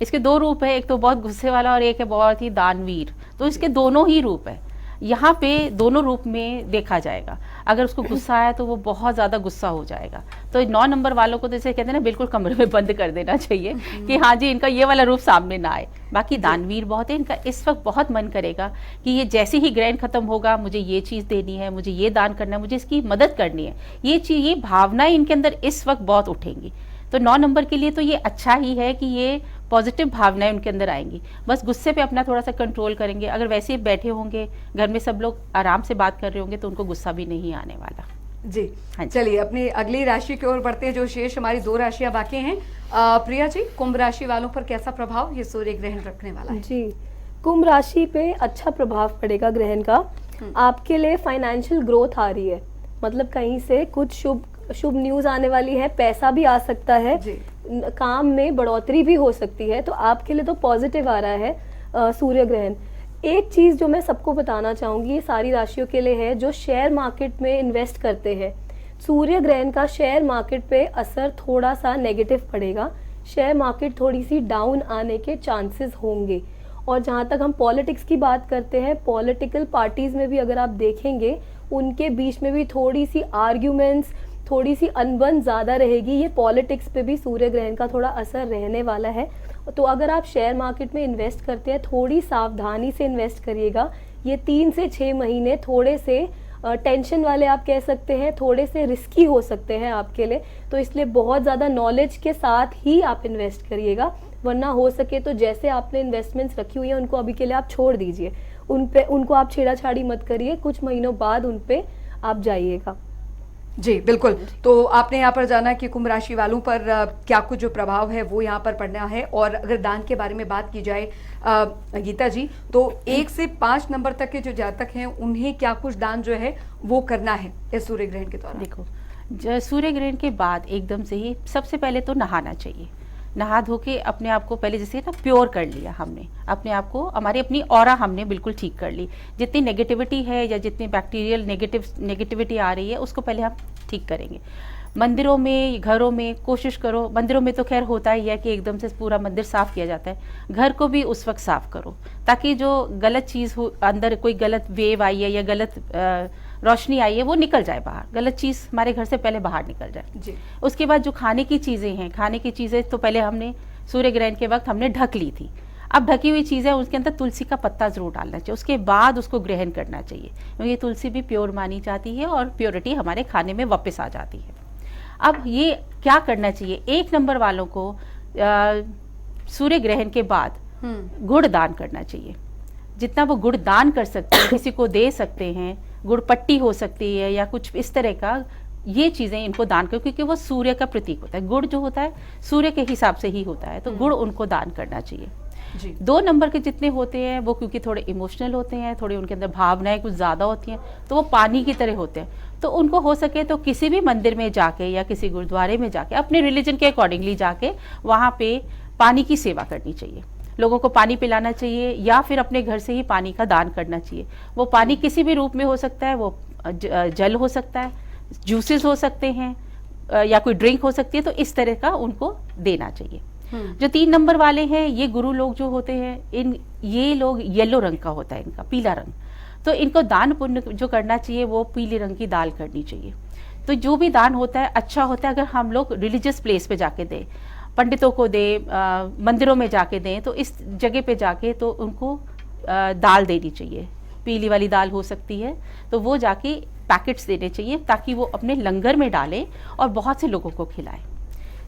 इसके 2 रूप है, एक तो बहुत गुस्से वाला और एक है बहुत ही दानवीर। तो इसके दोनों ही रूप है, यहाँ पे दोनों रूप में देखा जाएगा। अगर उसको गुस्सा आया तो वो बहुत ज़्यादा गुस्सा हो जाएगा। तो 9 नंबर वालों को जैसे कहते हैं ना, बिल्कुल कमरे में बंद कर देना चाहिए कि हाँ जी, इनका ये वाला रूप सामने ना आए। बाकी दानवीर बहुत है, इनका इस वक्त बहुत मन करेगा कि ये जैसे ही ग्रहण खत्म होगा मुझे ये चीज़ देनी है, मुझे ये दान करना है, मुझे इसकी मदद करनी है। ये चीज़, ये भावनाएं इनके अंदर इस वक्त बहुत उठेंगी। तो 9 नंबर के लिए तो ये अच्छा ही है कि ये पॉजिटिव भावनाएं उनके अंदर आएंगी। बस गुस्से पे अपना थोड़ा सा कंट्रोल करेंगे। अगर वैसे ही बैठे होंगे घर में, सब लोग आराम से बात कर रहे होंगे, तो उनको गुस्सा भी नहीं आने वाला। जी हाँ, चलिए अपनी अगली राशि की ओर बढ़ते हैं, जो शेष हमारी 2 राशियां बाकी हैं। प्रिया जी, कुंभ राशि वालों पर कैसा प्रभाव ये सूर्य ग्रहण रखने वाला है? जी, कुंभ राशि पे अच्छा प्रभाव पड़ेगा ग्रहण का। आपके लिए फाइनेंशियल ग्रोथ आ रही है, मतलब कहीं से कुछ शुभ न्यूज आने वाली है, पैसा भी आ सकता है, काम में बढ़ोतरी भी हो सकती है। तो आपके लिए तो पॉजिटिव आ रहा है सूर्य ग्रहण। एक चीज जो मैं सबको बताना चाहूंगी, ये सारी राशियों के लिए है जो शेयर मार्केट में इन्वेस्ट करते हैं। सूर्य ग्रहण का शेयर मार्केट पे असर थोड़ा सा नेगेटिव पड़ेगा, शेयर मार्केट थोड़ी सी डाउन आने के चांसेस होंगे। और जहाँ तक हम पॉलिटिक्स की बात करते हैं, पॉलिटिकल पार्टीज में भी अगर आप देखेंगे, उनके बीच में भी थोड़ी सी आर्ग्यूमेंट्स, थोड़ी सी अनबन ज़्यादा रहेगी। ये पॉलिटिक्स पे भी सूर्य ग्रहण का थोड़ा असर रहने वाला है। तो अगर आप शेयर मार्केट में इन्वेस्ट करते हैं, थोड़ी सावधानी से इन्वेस्ट करिएगा। ये 3 से 6 महीने थोड़े से टेंशन वाले आप कह सकते हैं, थोड़े से रिस्की हो सकते हैं आपके लिए। तो इसलिए बहुत ज़्यादा नॉलेज के साथ ही आप इन्वेस्ट करिएगा, वरना हो सके तो जैसे आपने इन्वेस्टमेंट्स रखी हुई है उनको अभी के लिए आप छोड़ दीजिए, उनको आप छेड़ाछाड़ी मत करिए, कुछ महीनों बाद उन पे आप जाइएगा। जी बिल्कुल, तो आपने यहाँ पर जाना कि कुंभ राशि वालों पर क्या कुछ जो प्रभाव है वो यहाँ पर पड़ना है। और अगर दान के बारे में बात की जाए गीता जी, तो 1 से 5 नंबर तक के जो जातक हैं उन्हें क्या कुछ दान जो है वो करना है इस सूर्य ग्रहण के दौरान? देखो, सूर्य ग्रहण के बाद एकदम से ही सबसे पहले तो नहाना चाहिए। नहा धो के अपने आप को पहले जैसे ना प्योर कर लिया हमने, अपने आप को, हमारी अपनी ऑरा हमने बिल्कुल ठीक कर ली। जितनी नेगेटिविटी है या जितनी बैक्टीरियल नेगेटिविटी आ रही है उसको पहले हम ठीक करेंगे। मंदिरों में, घरों में कोशिश करो, मंदिरों में तो खैर होता ही है कि एकदम से पूरा मंदिर साफ किया जाता है, घर को भी उस वक्त साफ करो ताकि जो गलत चीज़ हो, अंदर कोई गलत वेव आई है या गलत रोशनी आई है वो निकल जाए बाहर, गलत चीज़ हमारे घर से पहले बाहर निकल जाए जी। उसके बाद जो खाने की चीज़ें हैं, खाने की चीज़ें तो पहले हमने सूर्य ग्रहण के वक्त हमने ढक ली थी। अब ढकी हुई चीज़ है, उसके अंदर तुलसी का पत्ता जरूर डालना चाहिए, उसके बाद उसको ग्रहण करना चाहिए, क्योंकि तुलसी भी प्योर मानी जाती है और प्योरिटी हमारे खाने में वापस आ जाती है। अब ये क्या करना चाहिए, 1 नंबर वालों को सूर्य ग्रहण के बाद गुड़ दान करना चाहिए। जितना वो गुड़ दान कर सकते हैं, किसी को दे सकते हैं, गुड़ पट्टी हो सकती है या कुछ इस तरह का, ये चीज़ें इनको दान करो, क्योंकि वो सूर्य का प्रतीक होता है। गुड़ जो होता है सूर्य के हिसाब से ही होता है, तो गुड़ उनको दान करना चाहिए। जी। 2 नंबर के जितने होते हैं वो क्योंकि थोड़े इमोशनल होते हैं, थोड़े उनके अंदर भावनाएं कुछ ज़्यादा होती हैं, तो वो पानी की तरह होते हैं, तो उनको हो सके तो किसी भी मंदिर में जाके या किसी गुरुद्वारे में जाके अपने रिलीजन के अकॉर्डिंगली जाके वहाँ पे पानी की सेवा करनी चाहिए, लोगों को पानी पिलाना चाहिए, या फिर अपने घर से ही पानी का दान करना चाहिए। वो पानी किसी भी रूप में हो सकता है, वो जल हो सकता है, जूसेस हो सकते हैं, या कोई ड्रिंक हो सकती है, तो इस तरह का उनको देना चाहिए। जो 3 नंबर वाले हैं, ये गुरु लोग जो होते हैं, ये लोग येलो रंग का होता है, इनका पीला रंग, तो इनको दान पुण्य जो करना चाहिए वो पीले रंग की दाल करनी चाहिए। तो जो भी दान होता है अच्छा होता है अगर हम लोग रिलीजियस प्लेस पे जाके दें, पंडितों को दें, मंदिरों में जाके दें, तो इस जगह पे जाके तो उनको दाल देनी चाहिए, पीली वाली दाल हो सकती है, तो वो जाके पैकेट्स देने चाहिए ताकि वो अपने लंगर में डालें और बहुत से लोगों को खिलाएं।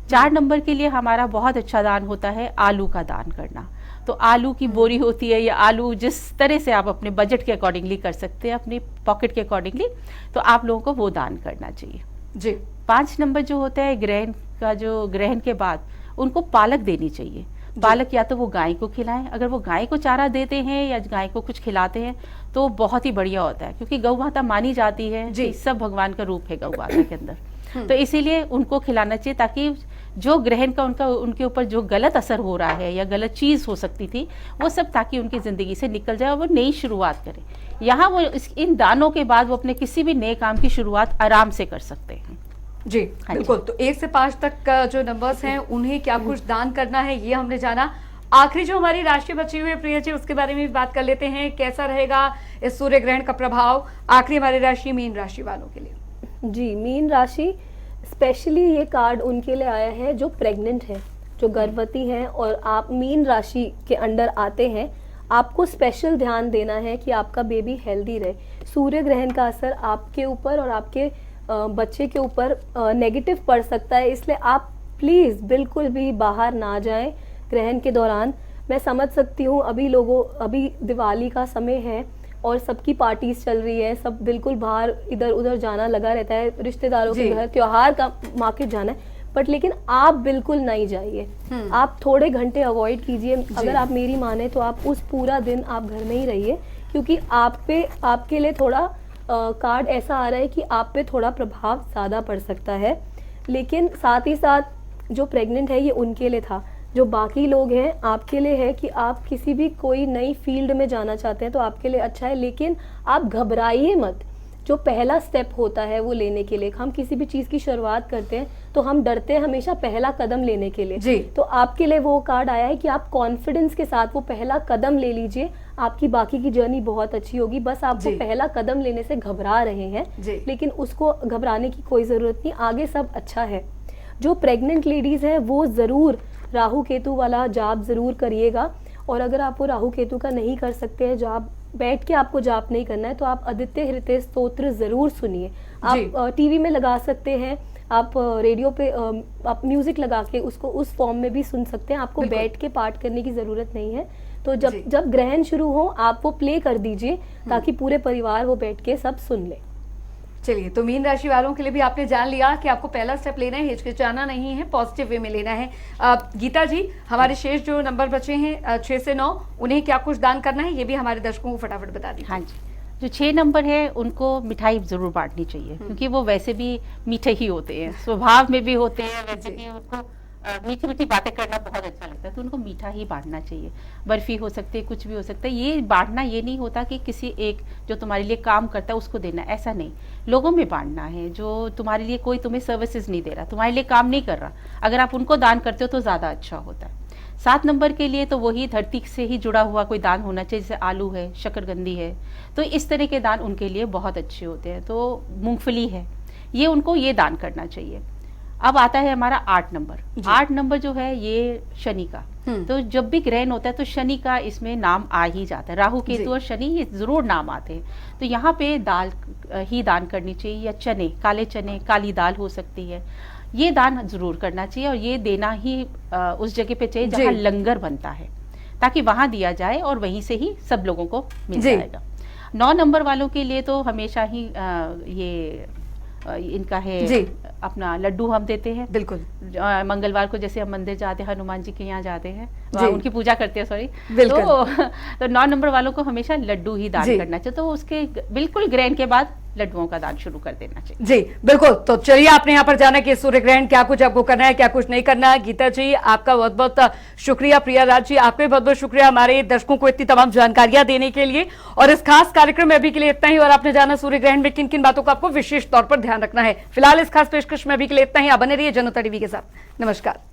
4 नंबर के लिए हमारा बहुत अच्छा दान होता है आलू का दान करना। तो आलू की बोरी होती है, या आलू जिस तरह से आप अपने बजट के अकॉर्डिंगली कर सकते हैं, अपने पॉकेट के अकॉर्डिंगली, तो आप लोगों को वो दान करना चाहिए। जी। 5 नंबर जो होता है ग्रहण का, जो ग्रहण के बाद उनको पालक देनी चाहिए। पालक या तो वो गाय को खिलाएं, अगर वो गाय को चारा देते हैं या गाय को कुछ खिलाते हैं तो बहुत ही बढ़िया होता है, क्योंकि गौ माता मानी जाती है कि सब भगवान का रूप है गौ माता के अंदर। तो इसीलिए उनको खिलाना चाहिए, ताकि जो ग्रहण का उनके ऊपर जो गलत असर हो रहा है या गलत चीज़ हो सकती थी वो सब, ताकि उनकी ज़िंदगी से निकल जाए और वो नई शुरुआत करें। यहाँ वो इन दानों के बाद वो अपने किसी भी नए काम की शुरुआत आराम से कर सकते हैं। जी बिल्कुल। तो 1 से 5 तक का जो नंबर्स हैं उन्हें क्या कुछ दान करना है ये हमने जाना। आखिरी जो हमारी राशि बची हुई है प्रिया जी, उसके बारे में भी बात कर लेते हैं, कैसा रहेगा इस सूर्य ग्रहण का प्रभाव। आखिरी हमारी राशि मीन राशि वालों के लिए। जी, मीन राशि स्पेशली ये कार्ड उनके लिए आया है जो प्रेग्नेंट है, जो गर्भवती हैं, और आप मीन राशि के अंडर आते हैं। आपको स्पेशल ध्यान देना है कि आपका बेबी हेल्दी रहे। सूर्य ग्रहण का असर आपके ऊपर और आपके बच्चे के ऊपर नेगेटिव पड़ सकता है, इसलिए आप प्लीज़ बिल्कुल भी बाहर ना जाएं ग्रहण के दौरान। मैं समझ सकती हूँ अभी दिवाली का समय है और सबकी पार्टीज चल रही है, सब बिल्कुल बाहर इधर उधर जाना लगा रहता है, रिश्तेदारों के घर, त्योहार का मार्केट जाना है, बट लेकिन आप बिल्कुल नहीं जाइए। आप थोड़े घंटे अवॉइड कीजिए। अगर आप मेरी माने तो आप उस पूरा दिन आप घर में ही रहिए, क्योंकि आपके लिए थोड़ा कार्ड ऐसा आ रहा है कि आप पे थोड़ा प्रभाव ज़्यादा पड़ सकता है। लेकिन साथ ही साथ जो प्रेग्नेंट है ये उनके लिए था, जो बाकी लोग हैं आपके लिए है कि आप किसी भी कोई नई फील्ड में जाना चाहते हैं तो आपके लिए अच्छा है, लेकिन आप घबराइए मत। जो पहला स्टेप होता है वो लेने के लिए, हम किसी भी चीज़ की शुरुआत करते हैं तो हम डरते हैं हमेशा पहला कदम लेने के लिए जी। तो आपके लिए वो कार्ड आया है कि आप कॉन्फिडेंस के साथ वो पहला कदम ले लीजिए, आपकी बाकी की जर्नी बहुत अच्छी होगी। बस आपको पहला कदम लेने से घबरा रहे हैं, लेकिन उसको घबराने की कोई ज़रूरत नहीं, आगे सब अच्छा है। जो प्रेग्नेंट लेडीज़ हैं वो ज़रूर राहु केतु वाला जाप ज़रूर करिएगा, और अगर आप वो राहु केतु का नहीं कर सकते हैं जाप, बैठ के आपको जाप नहीं करना है, तो आप आदित्य हृदय स्तोत्र ज़रूर सुनिए। आप टीवी में लगा सकते हैं, आप रेडियो पे आप म्यूजिक लगा के उसको उस फॉर्म में भी सुन सकते हैं, आपको बैठ के पाठ करने की ज़रूरत नहीं है। तो जब ग्रहण शुरू हो आप वो प्ले कर दीजिए ताकि पूरे परिवार वो बैठ के सब सुन ले। चलिए, तो मीन राशि वालों के लिए भी आपने जान लिया कि आपको पहला स्टेप लेना है, हिचकिचाना नहीं है, पॉजिटिव वे में लेना है। गीता जी, हमारे शेष जो नंबर बचे हैं 6 से 9, उन्हें क्या कुछ दान करना है ये भी हमारे दर्शकों को फटाफट बता दीजिए। हाँ जी, जो 6 नंबर है उनको मिठाई जरूर बांटनी चाहिए, क्योंकि वो वैसे भी मीठे ही होते हैं, स्वभाव में भी होते हैं, वैसे भी उनको मीठी मीठी बातें करना बहुत अच्छा लगता है, तो उनको मीठा ही बांटना चाहिए। बर्फी हो सकती है, कुछ भी हो सकता है। ये बांटना ये नहीं होता कि किसी एक जो तुम्हारे लिए काम करता है उसको देना, ऐसा नहीं, लोगों में बांटना है। जो तुम्हारे लिए कोई तुम्हें सर्विसेज नहीं दे रहा, तुम्हारे लिए काम नहीं कर रहा, अगर आप उनको दान करते हो तो ज़्यादा अच्छा होता है। 7 नंबर के लिए तो वही धरती से ही जुड़ा हुआ कोई दान होना चाहिए, जैसे आलू है, शकरकंदी है, तो इस तरह के दान उनके लिए बहुत अच्छे होते हैं। तो मूंगफली है, ये उनको ये दान करना चाहिए। अब आता है हमारा 8 नंबर। 8 नंबर जो है ये शनि का, तो जब भी ग्रहण होता है तो शनि का इसमें नाम आ ही जाता है, राहु केतु और शनि ये जरूर नाम आते हैं। तो यहाँ पे दाल ही दान करनी चाहिए, या चने, काले चने, काली दाल हो सकती है, ये दान जरूर करना चाहिए। और ये देना ही उस जगह पे चाहिए जहाँ लंगर बनता है, ताकि वहां दिया जाए और वहीं से ही सब लोगों को मिल जाएगा। 9 नंबर वालों के लिए तो हमेशा ही इनका है अपना लड्डू हम देते हैं। बिल्कुल। मंगलवार को जैसे हम मंदिर जाते हैं, हनुमान जी के यहाँ जाते हैं, उनकी पूजा करते हैं, सॉरी। तो 9 नंबर वालों को हमेशा लड्डू ही दान करना चाहिए। तो उसके बिल्कुल ग्रहण के बाद लड्डुओं का दान शुरू कर देना चाहिए। जी बिल्कुल। तो चलिए, आपने यहाँ पर जाना कि सूर्य ग्रहण क्या कुछ आपको करना है, क्या कुछ नहीं करना है। गीता जी आपका बहुत बहुत शुक्रिया, प्रिया राज जी आपका भी बहुत बहुत शुक्रिया हमारे दर्शकों को इतनी तमाम जानकारियां देने के लिए। और इस खास कार्यक्रम में अभी के लिए इतना ही। और आपने जाना सूर्य ग्रहण में किन किन बातों का आपको विशेष तौर पर ध्यान रखना है। फिलहाल इस खास पेशकश में अभी के लिए इतना ही। आप बने रहिए जनता टीवी के साथ। नमस्कार।